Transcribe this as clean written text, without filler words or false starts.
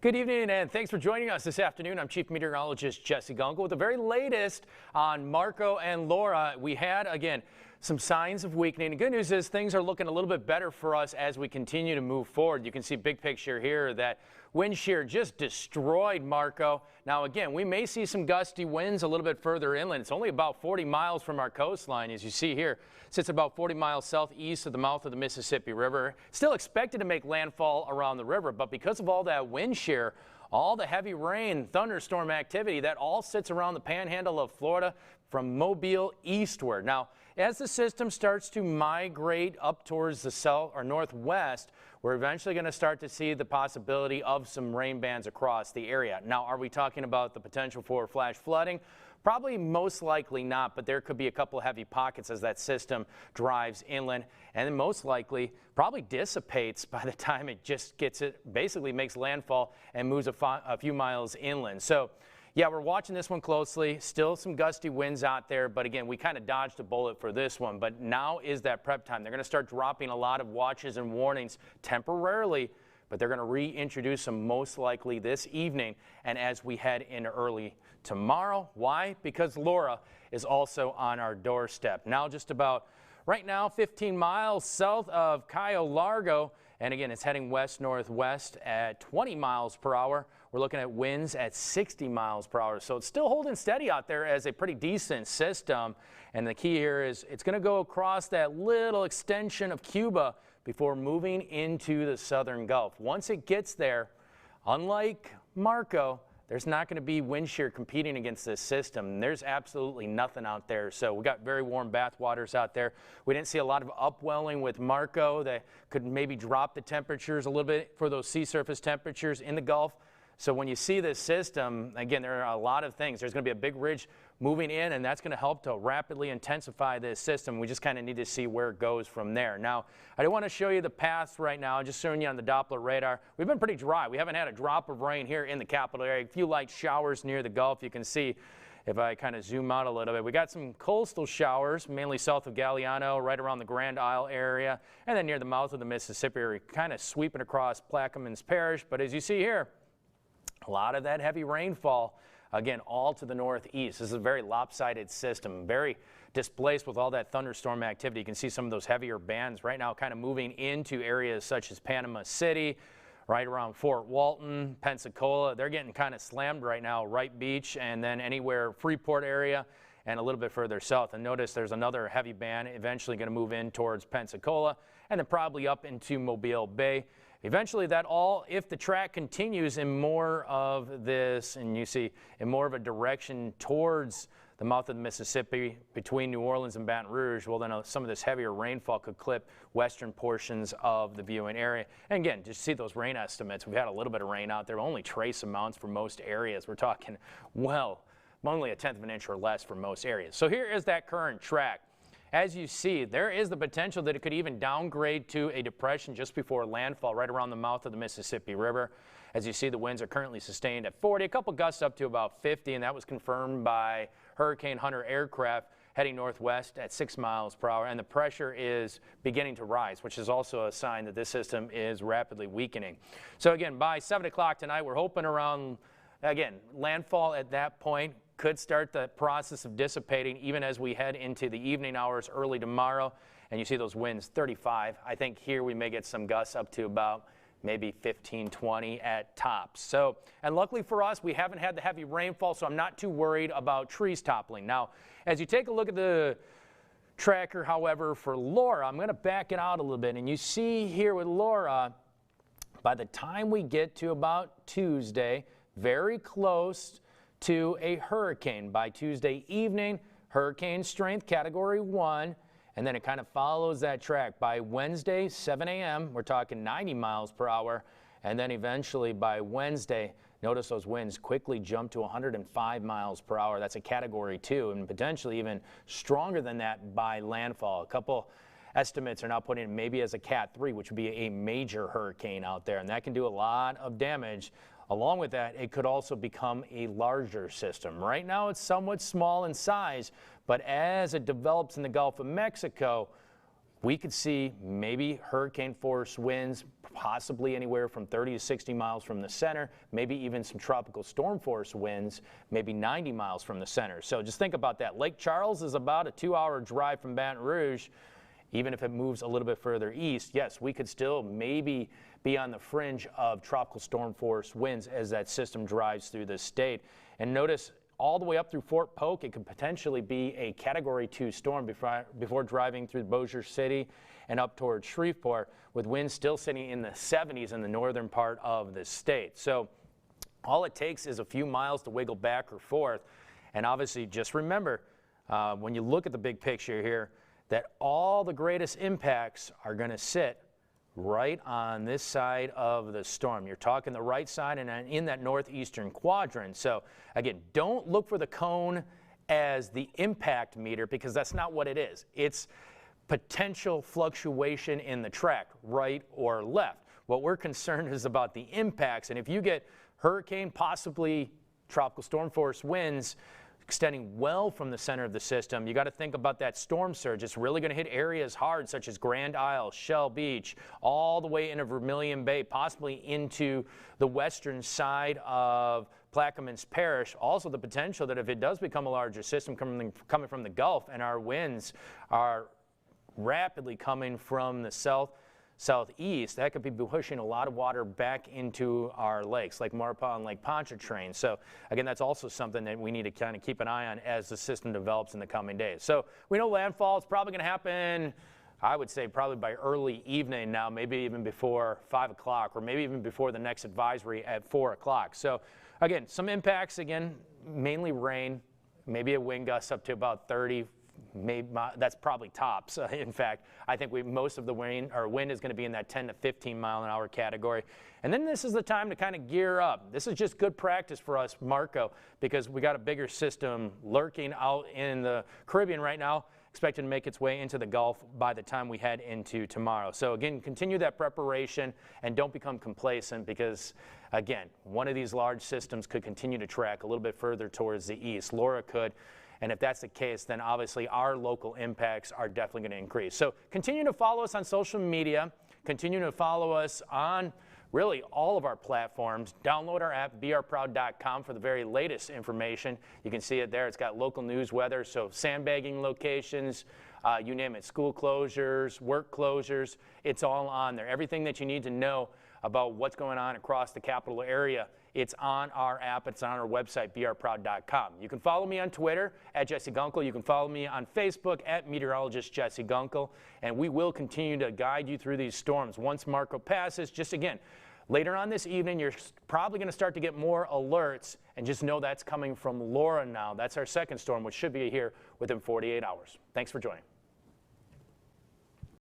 Good evening and thanks for joining us this afternoon. I'm Chief Meteorologist Jesse Gunkel with the very latest on Marco and Laura. We had, again, some signs of weakening. The good news is things are looking a little bit better for us as we continue to move forward. You can see big picture here that wind shear just destroyed Marco. Now again, we may see some gusty winds a little bit further inland. It's only about 40 miles from our coastline, as you see here. It sits about 40 miles southeast of the mouth of the Mississippi River. Still expected to make landfall around the river, but because of all that wind shear, all the heavy rain, thunderstorm activity, that all sits around the panhandle of Florida from Mobile eastward. Now, as the system starts to migrate up towards the south or northwest, we're eventually going to start to see the possibility of some rain bands across the area. Now, are we talking about the potential for flash flooding? Probably most likely not, but there could be a couple of heavy pockets as that system drives inland, and then most likely probably dissipates by the time it just basically makes landfall and moves a few miles inland. So yeah, we're watching this one closely. Still some gusty winds out there, but again, we kind of dodged a bullet for this one. But now is that prep time. They're going to start dropping a lot of watches and warnings temporarily, but they're going to reintroduce them most likely this evening and as we head in early tomorrow. Why? Because Laura is also on our doorstep. Now just about right now 15 miles south of Cayo Largo, and again, it's heading west-northwest at 20 miles per hour. We're looking at winds at 60 miles per hour. So it's still holding steady out there as a pretty decent system. And the key here is it's going to go across that little extension of Cuba before moving into the southern Gulf. Once it gets there, unlike Marco, there's not going to be wind shear competing against this system. There's absolutely nothing out there. So we got very warm bath waters out there. We didn't see a lot of upwelling with Marco that could maybe drop the temperatures a little bit for those sea surface temperatures in the Gulf. So when you see this system, again, there are a lot of things. There's going to be a big ridge moving in, and that's going to help to rapidly intensify this system. We just kind of need to see where it goes from there. Now, I don't want to show you the paths right now. I'm just showing you on the Doppler radar. We've been pretty dry. We haven't had a drop of rain here in the capital area. A few light showers near the Gulf. You can see if I kind of zoom out a little bit. We got some coastal showers, mainly south of Galliano, right around the Grand Isle area, and then near the mouth of the Mississippi area, kind of sweeping across Plaquemines Parish. But as you see here, a lot of that heavy rainfall, again, all to the northeast. This is a very lopsided system, very displaced with all that thunderstorm activity. You can see some of those heavier bands right now kind of moving into areas such as Panama City, right around Fort Walton, Pensacola. They're getting kind of slammed right now, Wright Beach, and then anywhere Freeport area and a little bit further south. And notice there's another heavy band eventually going to move in towards Pensacola and then probably up into Mobile Bay. Eventually that all, if the track continues in more of this, and you see in more of a direction towards the mouth of the Mississippi between New Orleans and Baton Rouge, well then some of this heavier rainfall could clip western portions of the viewing area. And again, just see those rain estimates. We've had a little bit of rain out there, only trace amounts for most areas. We're talking, well, only a tenth of an inch or less for most areas. So here is that current track. As you see, there is the potential that it could even downgrade to a depression just before landfall right around the mouth of the Mississippi River. As you see, the winds are currently sustained at 40, a couple gusts up to about 50, and that was confirmed by Hurricane Hunter aircraft heading northwest at 6 miles per hour. And the pressure is beginning to rise, which is also a sign that this system is rapidly weakening. So again, by 7 o'clock tonight, we're hoping around, again, landfall at that point. Could start the process of dissipating even as we head into the evening hours early tomorrow. And you see those winds 35. I think here we may get some gusts up to about maybe 15, 20 at tops. So, and luckily for us, we haven't had the heavy rainfall, so I'm not too worried about trees toppling. Now, as you take a look at the tracker, however, for Laura, I'm going to back it out a little bit. And you see here with Laura, by the time we get to about Tuesday, very close to a hurricane. By Tuesday evening, hurricane strength category 1, and then it kind of follows that track. By Wednesday, 7 a.m., we're talking 90 miles per hour, and then eventually by Wednesday, notice those winds quickly jump to 105 miles per hour. That's a category 2, and potentially even stronger than that by landfall. A couple estimates are now putting it maybe as a Cat 3, which would be a major hurricane out there, and that can do a lot of damage. Along with that, it could also become a larger system. Right now, it's somewhat small in size, but as it develops in the Gulf of Mexico, we could see maybe hurricane force winds, possibly anywhere from 30 to 60 miles from the center, maybe even some tropical storm force winds, maybe 90 miles from the center. So just think about that. Lake Charles is about a 2-hour drive from Baton Rouge. Even if it moves a little bit further east, yes, we could still maybe be on the fringe of tropical storm force winds as that system drives through the state. And notice all the way up through Fort Polk, it could potentially be a Category 2 storm before driving through Bossier City and up towards Shreveport, with winds still sitting in the 70s in the northern part of the state. So all it takes is a few miles to wiggle back or forth. And obviously, just remember, when you look at the big picture here, that all the greatest impacts are going to sit right on this side of the storm. You're talking the right side and in that northeastern quadrant. So again, don't look for the cone as the impact meter, because that's not what it is. It's potential fluctuation in the track, right or left. What we're concerned is about the impacts, and if you get hurricane, possibly tropical storm force winds extending well from the center of the system, you got to think about that storm surge. It's really going to hit areas hard, such as Grand Isle, Shell Beach, all the way into Vermilion Bay, possibly into the western side of Plaquemines Parish. Also the potential that if it does become a larger system coming from the Gulf and our winds are rapidly coming from the southeast, that could be pushing a lot of water back into our lakes, like Maurepas and Lake Pontchartrain. So again, that's also something that we need to kind of keep an eye on as the system develops in the coming days. So we know landfall is probably going to happen, I would say probably by early evening now, maybe even before 5 o'clock, or maybe even before the next advisory at 4 o'clock. So again, some impacts, again, mainly rain, maybe a wind gust up to about 30. Maybe that's probably tops. In fact, I think most of the wind is going to be in that 10 to 15 mile an hour category. And then this is the time to kind of gear up. This is just good practice for us, Marco, because we got a bigger system lurking out in the Caribbean right now, expected to make its way into the Gulf by the time we head into tomorrow. So again, continue that preparation and don't become complacent, because again, one of these large systems could continue to track a little bit further towards the east. Laura could. And if that's the case, then obviously our local impacts are definitely going to increase. So continue to follow us on social media. Continue to follow us on really all of our platforms. Download our app, beourproud.com, for the very latest information. You can see it there. It's got local news, weather, so sandbagging locations, you name it, school closures, work closures. It's all on there. Everything that you need to know about what's going on across the capital area, it's on our app. It's on our website, beourproud.com. You can follow me on Twitter at Jesse Gunkel. You can follow me on Facebook at Meteorologist Jesse Gunkel. And we will continue to guide you through these storms. Once Marco passes, just again, later on this evening, you're probably going to start to get more alerts. And just know that's coming from Laura now. That's our second storm, which should be here within 48 hours. Thanks for joining.